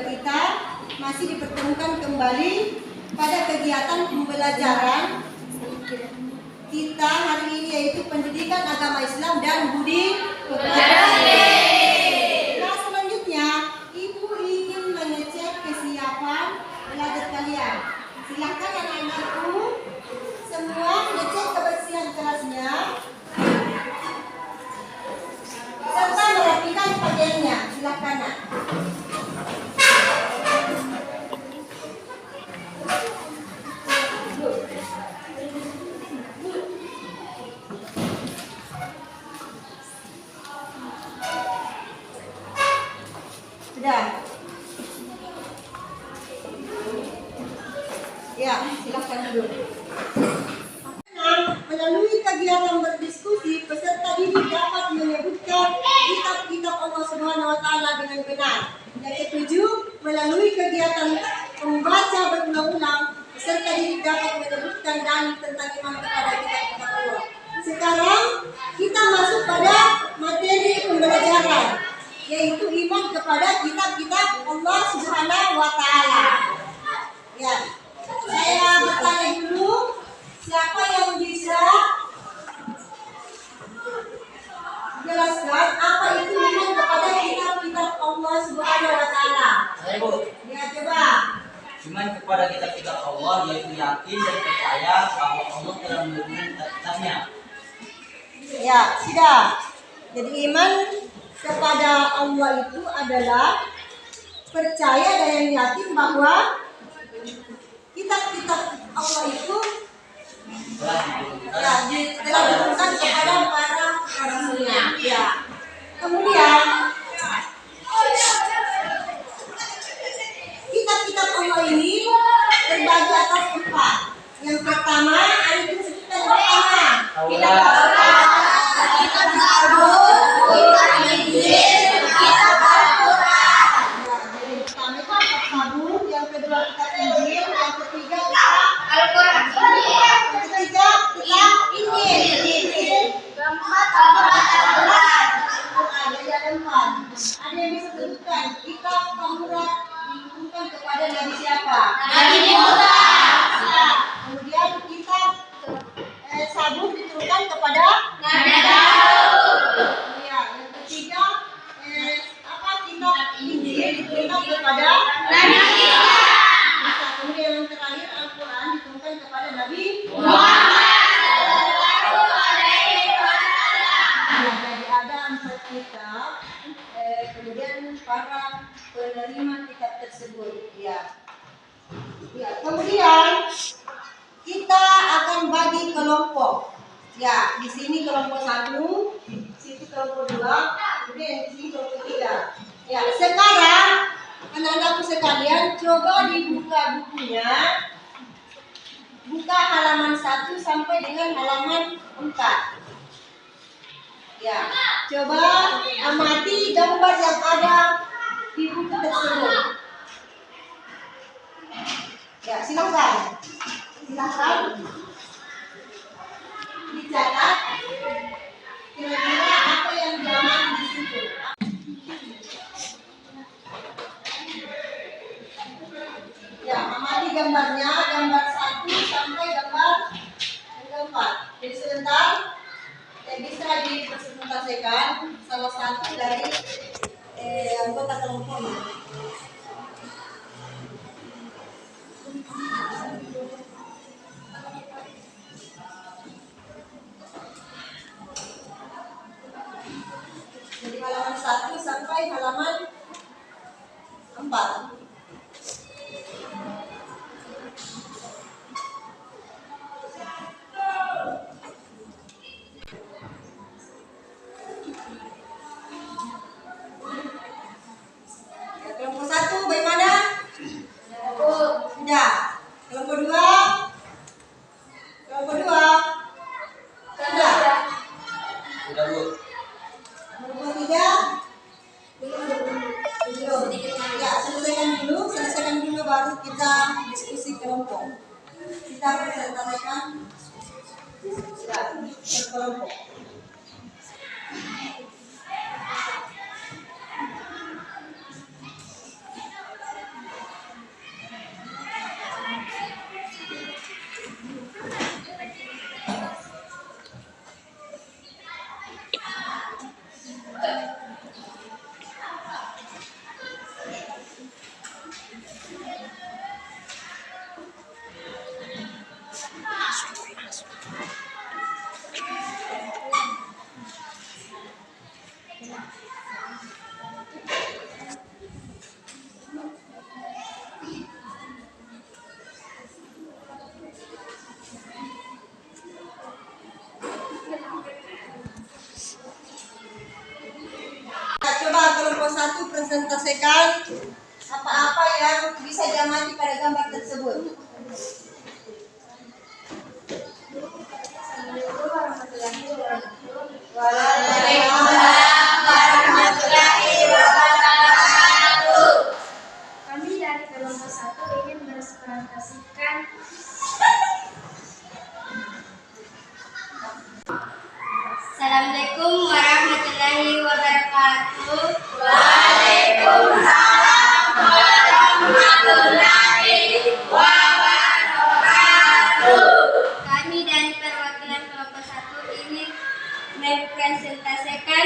kita masih dipertemukan kembali pada kegiatan pembelajaran kita hari ini, yaitu pendidikan agama Islam dan budi pekerti. Nah, selanjutnya Ibu ingin mengecek kesiapan belajar kalian. Silakan anak-anakku semua mengecek kebersihan kelasnya serta merapikan pakaiannya. Silakan, Nak. Sudah? Ya, silakan duduk. Melalui kegiatan berdiskusi, peserta didik dapat menyebutkan kitab-kitab Allah Subhanahu wa Ta'ala dengan benar. Yang ketujuh, melalui kegiatan membaca berulang-ulang, peserta didik dapat menyebutkan dalil tentang iman kepada kitab-kitab Allah. Sekarang kita masuk pada materi pembelajaran, yaitu iman kepada kitab-kitab Allah Subhanahu wa Ta'ala. Ya, saya bertanya dulu, siapa yang bisa jelaskan apa itu iman kepada kitab-kitab Allah Subhanahu wa Ta'ala? Saya, Bu. Ya, coba. Iman kepada kitab-kitab Allah yaitu yakin dan percaya bahwa Allah telah menurunkan kitab-kitabnya. Ya, sudah. Jadi iman kepada Allah itu adalah percaya dan yakin bahwa kitab-kitab Allah itu telah diturunkan kepada para rasulnya. Ya. Kemudian kitab-kitab Allah ini terbagi atas 4. Yang pertama, itu disebutkan pertama. Kitab Al-Quran. Yang kedua kitab Injil, yang ketiga kitab Al-Quran. Yang ketiga kitab Injil. Keempat Al-Quran. Jadi ada 4. Ada yang disebutkan kitab Taurat diturunkan kepada Nabi siapa? Nabi Musa. Kemudian kitab Zabur diturunkan kepada Nabi Daud. Ya, yang ketiga kitab Injil diturunkan kepada Nabi Isa. Kemudian yang terakhir Al-Quran diturunkan kepada Nabi Muhammad. Jadi ada 4 kitab. Kemudian para penerima kitab tersebut. Ya. Kemudian kita akan bagi kelompok. Ya, di sini kelompok 1, di situ kelompok 2, kemudian di sini kelompok 3. Ya, sekarang anak-anakku sekalian, coba dibuka bukunya. Buka halaman 1 sampai dengan halaman 4. Ya, coba amati gambar yang ada di buku tersebut. Ya, silakan. Silakan dicatat kira-kira apa yang diamati di situ. Ya, amati gambarnya, gambar 1 sampai gambar 4. Jadi sebentar, bisa dipresentasikan salah satu dari anggota kelompok ini. Jadi halaman 1 sampai halaman 4. Kelompok 1 bagaimana? Sudah. Kelompok 2? Kelompok 2? Sudah. Sudah, Bu. Kelompok 3? Belum. Ya, selesaikan dulu baru kita diskusi kelompok. Kita presentasikan ya, kelompok. presentasikan. Assalamualaikum warahmatullahi wabarakatuh. Waalaikumsalam warahmatullahi wabarakatuh. Kami dari perwakilan kelompok 1 ini mempresentasikan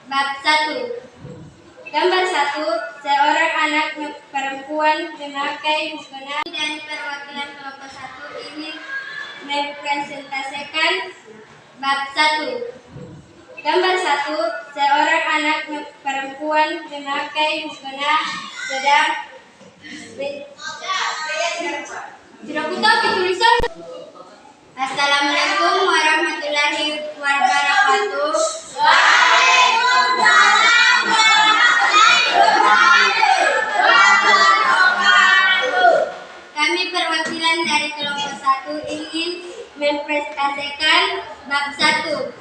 bab 1. Gambar 1, seorang anak perempuan memakai mukena. Dari perwakilan kelompok 1 ini mempresentasikan bab 1. Gambar 1, seorang anak perempuan memakai mukena sedang tidak tahu tulisan. Assalamualaikum warahmatullahi wabarakatuh. Waalaikumsalam warahmatullahi wabarakatuh. Kami perwakilan dari kelompok 1 ingin mempresentasikan bab 1.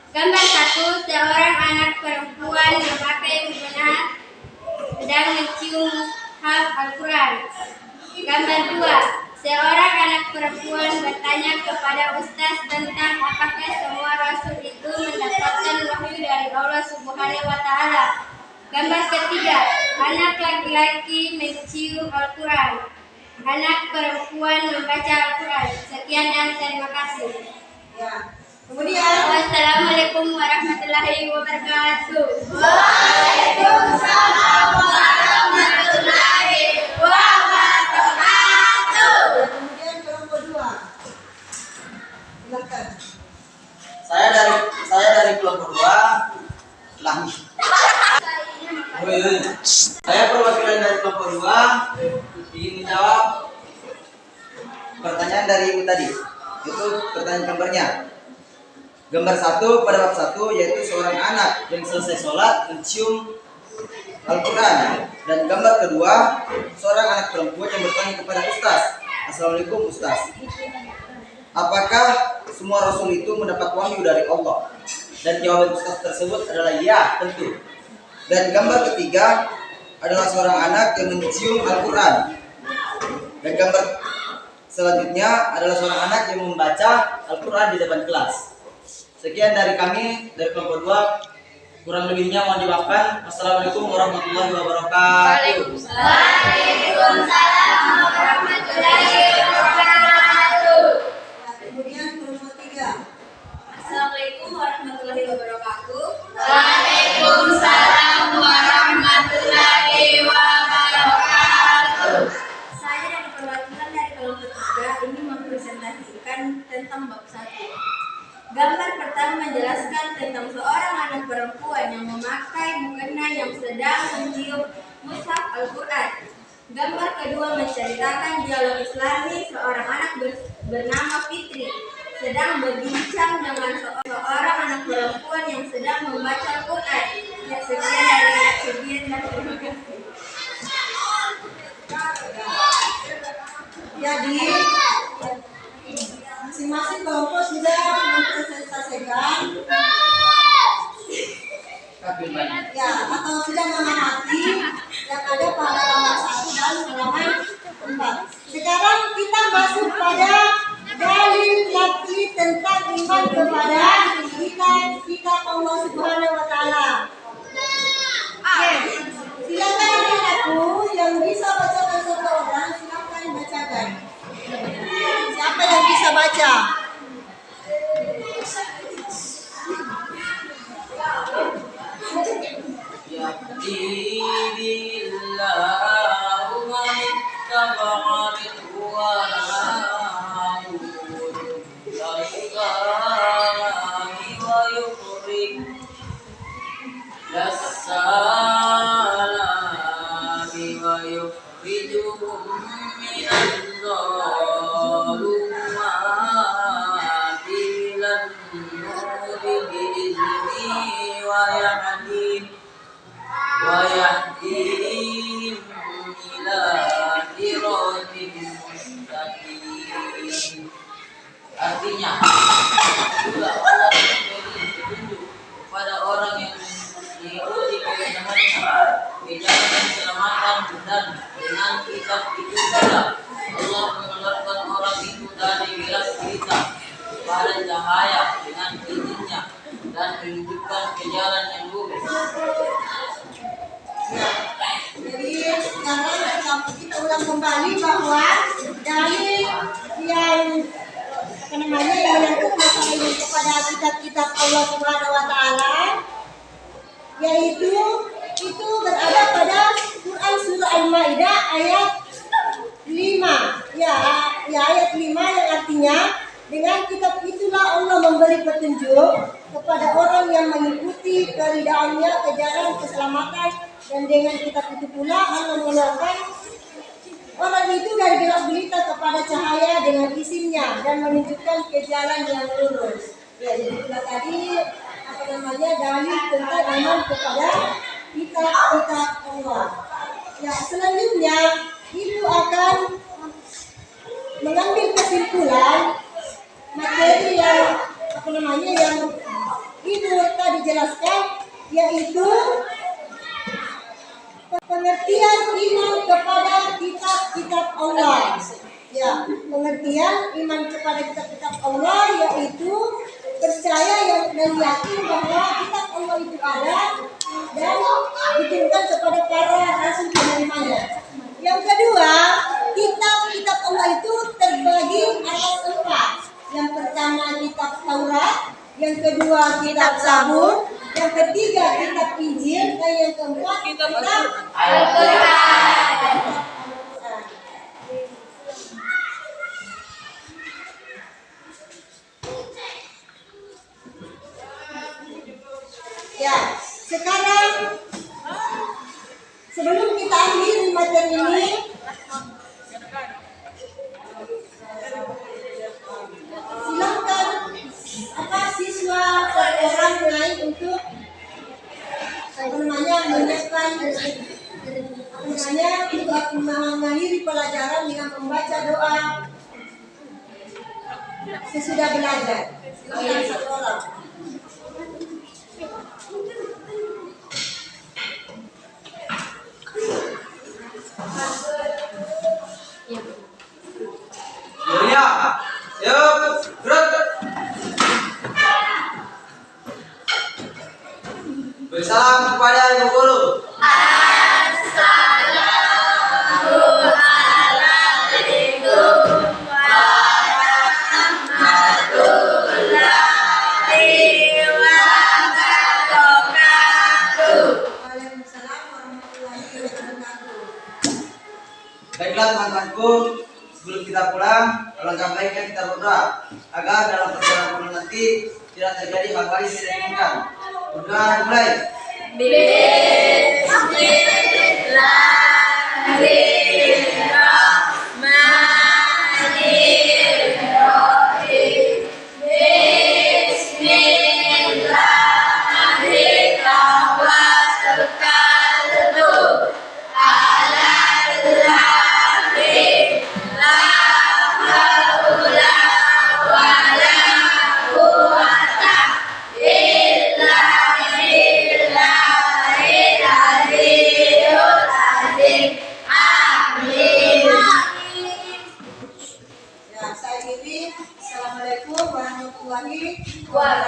Gambar 1, seorang anak perempuan memakai mukena sedang mencium mushaf Al-Quran. Gambar 2, seorang anak perempuan bertanya kepada Ustaz tentang apakah semua rasul itu mendapatkan wahyu dari Allah Subhanahu wa Ta'ala. Gambar ketiga, anak laki-laki mencium Al-Quran. Anak perempuan membaca Al-Quran. Sekian dan terima kasih. Ya. Kemudian, Wassalamualaikum warahmatullahi wabarakatuh. Waalaikumsalam warahmatullahi wabarakatuh. Kemudian kelompok 2. Silakan. Saya dari kelompok 2. Saya perwakilan dari kelompok 2 ingin menjawab pertanyaan dari ibu tadi. Itu pertanyaan gambarnya. Gambar 1 pada bab 1 yaitu seorang anak yang selesai sholat mencium Al-Quran. Dan gambar kedua, seorang anak perempuan yang bertanya kepada Ustaz, Assalamualaikum Ustaz, apakah semua rasul itu mendapat wahyu dari Allah? Dan jawaban Ustaz tersebut adalah ya, tentu. Dan gambar ketiga adalah seorang anak yang mencium Al-Quran. Dan gambar selanjutnya adalah seorang anak yang membaca Al-Quran di depan kelas. Sekian dari kami, dari kelompok 2. Kurang lebihnya mohon dimaafkan. Wassalamualaikum warahmatullahi wabarakatuh. Waalaikumsalam warahmatullahi wabarakatuh. Kemudian kelompok 3. Assalamualaikum warahmatullahi wabarakatuh. Waalaikumsalam warahmatullahi wabarakatuh. Saya dari perwakilan dari kelompok 3 ini mempresentasikan tentang bab 1. Gambar pertama menjelaskan tentang seorang anak perempuan yang memakai mukena yang sedang mencium mushaf Al-Quran. Gambar kedua menceritakan dialog Islami seorang anak bernama Fitri sedang berbincang dengan seorang anak perempuan yang sedang membaca Al-Quran. Ya, sekian dari sekian dan terima kasih. Jadi, masing-masing kelompok sudah mempresentasikan ya atau sudah mengamati yang ada pada halaman 1 dan halaman 4. Sekarang kita masuk pada dalil yakni tentang iman kepada kitab Allah Subhanahu wa Ta'ala. Silakan anak-anakku yang bisa bacakan satu orang, silakan bacakan. Siapa yang bisa baca? Yahdihillahu man ittaba'a ridwanahu ilallahi wa yukhrij las-salami wa yukhrijuhum minadh dhulumati ilan nuri bi'izni wa yahdihim ila siratin mustaqim. Artinya, juga Allah memberi petunjuk kepada orang yang mengikuti kebenarannya di jalan keselamatan dan dengan kitab itu juga Allah mengeluarkan orang itu dari gelap gelita kepada cahaya dengan izinnya dan menunjukkan ke jalan yang lurus. Jadi sekarang kita ulang kembali bahwa dalil yang yang menyangkut masalah ini kepada kitab-kitab Allah Subhanahu wa taala, yaitu itu berada pada Quran surah Al-Maidah ayat 5. Ya, ayat 5 yang artinya dengan kitab itulah Allah memberi petunjuk kepada orang yang mengikuti keridhaannya ke jalan keselamatan, dan dengan kitab itu pula Allah mengeluarkan orang itu dari gelap gulita kepada cahaya dengan izinnya dan menunjukkan ke jalan yang lurus. Ya, jadi itulah tadi dalil tentang iman kepada kitab-kitab Allah. Ya, selanjutnya ibu akan mengambil kesimpulan materi yang yang ibu tadi jelaskan, yaitu pengertian iman kepada kitab-kitab Allah. Ya, pengertian iman kepada kitab-kitab Allah yaitu percaya dan yakin bahwa kitab Allah itu ada dan diturunkan kepada para rasul penerimanya. Yang kedua, kitab-kitab Allah itu terbagi atas 4. Yang pertama kitab Taurat, yang kedua kitab Zabur, yang ketiga kitab Injil, dan yang keempat kitab Al-Quran. Ya, sekarang sebelum kita akhiri materi ini, silakan siswa orang lain untuk menyiapkan untuk mengakhiri pelajaran dengan membaca doa sesudah belajar. Silakan satu orang. Mulia, yuk, gerak. Bersalam kepada ibu guru. Baiklah teman-temanku, sebelum kita pulang, alangkah baiknya kita berdoa agar dalam perjalanan pulang nanti tidak terjadi hal-hal yang tidak diinginkan. Berdoa mulai. Ya, saya akhiri. Assalamualaikum warahmatullahi wabarakatuh.